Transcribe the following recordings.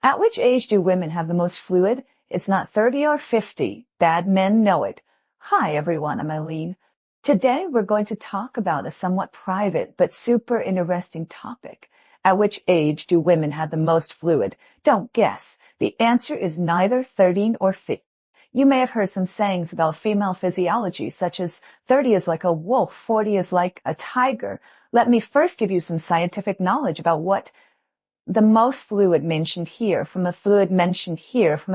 At which age do women have the most fluid? It's not 30 or 50. Bad men know it. Hi everyone, I'm Eileen. Today we're going to talk about a somewhat private but super interesting topic. At which age do women have the most fluid? Don't guess. The answer is neither 13 or 50. You may have heard some sayings about female physiology, such as 30 is like a wolf, 40 is like a tiger. Let me first give you some scientific knowledge about what the most fluid mentioned here from a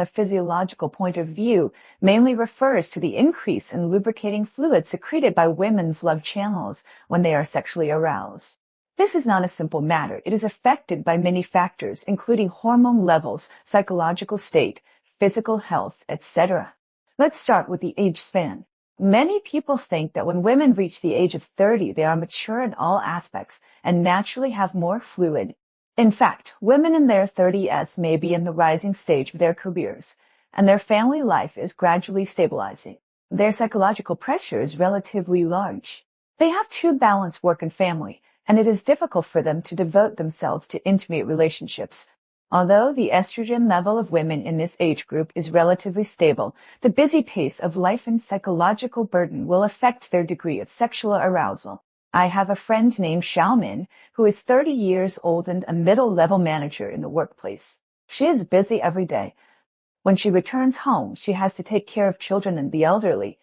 physiological point of view mainly refers to the increase in lubricating fluid secreted by women's love channels when they are sexually aroused. This is not a simple matter. It is affected by many factors, including hormone levels, psychological state, physical health, etc. Let's start with the age span. Many people think that when women reach the age of 30, they are mature in all aspects and naturally have more fluid. In fact, women in their 30s may be in the rising stage of their careers, and their family life is gradually stabilizing. Their psychological pressure is relatively large. They have to balance work and family, and it is difficult for them to devote themselves to intimate relationships. Although the estrogen level of women in this age group is relatively stable, the busy pace of life and psychological burden will affect their degree of sexual arousal. I have a friend named Xiaomin who is 30 years old and a middle-level manager in the workplace. She is busy every day. When she returns home, she has to take care of children and the elderly.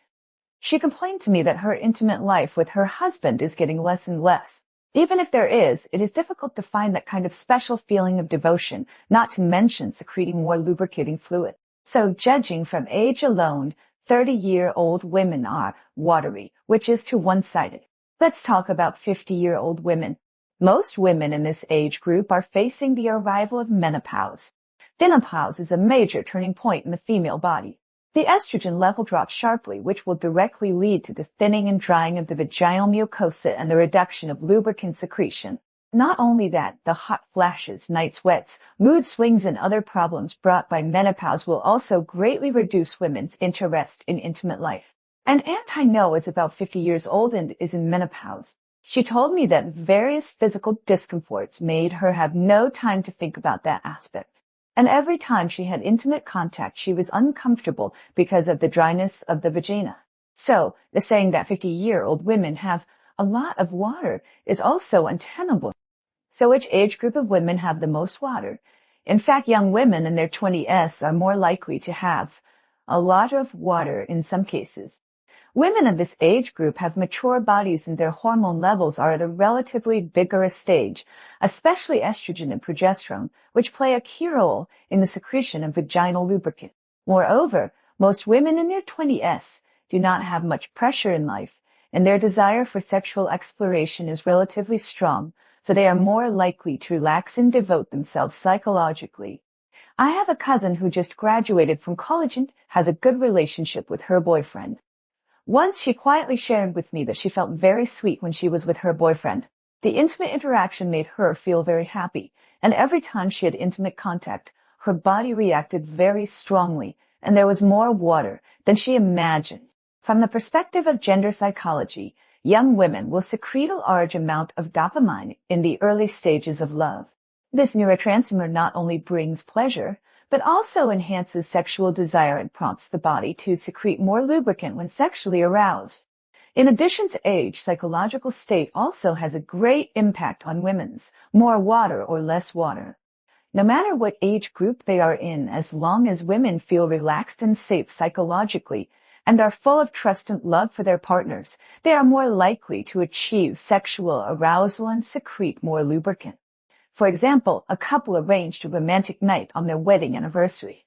She complained to me that her intimate life with her husband is getting less and less. Even if there is, it is difficult to find that kind of special feeling of devotion, not to mention secreting more lubricating fluid. So judging from age alone, 30-year-old women are watery, which is too one-sided. Let's talk about 50-year-old women. Most women in this age group are facing the arrival of menopause. Menopause is a major turning point in the female body. The estrogen level drops sharply, which will directly lead to the thinning and drying of the vaginal mucosa and the reduction of lubricant secretion. Not only that, the hot flashes, night sweats, mood swings, and other problems brought by menopause will also greatly reduce women's interest in intimate life. An aunt I know is about 50 years old and is in menopause. She told me that various physical discomforts made her have no time to think about that aspect. And every time she had intimate contact, she was uncomfortable because of the dryness of the vagina. So, the saying that 50-year-old women have a lot of water is also untenable. So which age group of women have the most water? In fact, young women in their 20s are more likely to have a lot of water in some cases. Women of this age group have mature bodies and their hormone levels are at a relatively vigorous stage, especially estrogen and progesterone, which play a key role in the secretion of vaginal lubricant. Moreover, most women in their 20s do not have much pressure in life, and their desire for sexual exploration is relatively strong, so they are more likely to relax and devote themselves psychologically. I have a cousin who just graduated from college and has a good relationship with her boyfriend. Once she quietly shared with me that she felt very sweet when she was with her boyfriend. The intimate interaction made her feel very happy, and every time she had intimate contact, her body reacted very strongly, and there was more water than she imagined. From the perspective of gender psychology, young women will secrete a large amount of dopamine in the early stages of love. This neurotransmitter not only brings pleasure, but also enhances sexual desire and prompts the body to secrete more lubricant when sexually aroused. In addition to age, psychological state also has a great impact on women's, more water or less water. No matter what age group they are in, as long as women feel relaxed and safe psychologically and are full of trust and love for their partners, they are more likely to achieve sexual arousal and secrete more lubricant. For example, a couple arranged a romantic night on their wedding anniversary.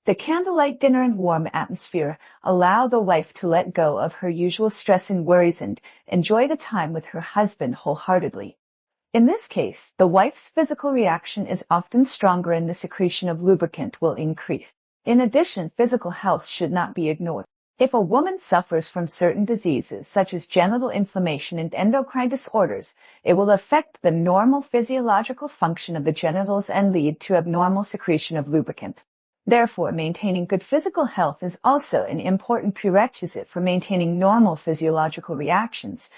The candlelight dinner and warm atmosphere allow the wife to let go of her usual stress and worries and enjoy the time with her husband wholeheartedly. In this case, the wife's physical reaction is often stronger and the secretion of lubricant will increase. In addition, physical health should not be ignored. If a woman suffers from certain diseases, such as genital inflammation and endocrine disorders, it will affect the normal physiological function of the genitals and lead to abnormal secretion of lubricant. Therefore, maintaining good physical health is also an important prerequisite for maintaining normal physiological reactions.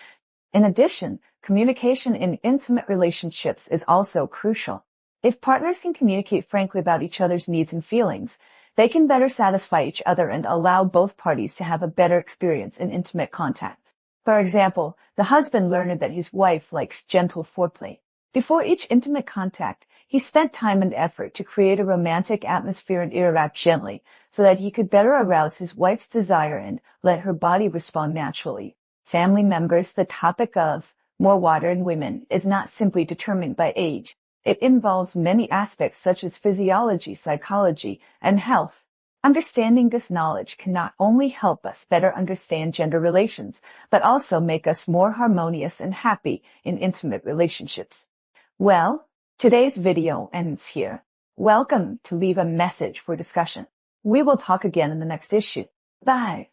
In addition, communication in intimate relationships is also crucial. If partners can communicate frankly about each other's needs and feelings, they can better satisfy each other and allow both parties to have a better experience in intimate contact. For example, the husband learned that his wife likes gentle foreplay. Before each intimate contact, he spent time and effort to create a romantic atmosphere and interact gently so that he could better arouse his wife's desire and let her body respond naturally. Family members, the topic of more water in women is not simply determined by age. It involves many aspects such as physiology, psychology, and health. Understanding this knowledge can not only help us better understand gender relations, but also make us more harmonious and happy in intimate relationships. Well, today's video ends here. Welcome to leave a message for discussion. We will talk again in the next issue. Bye.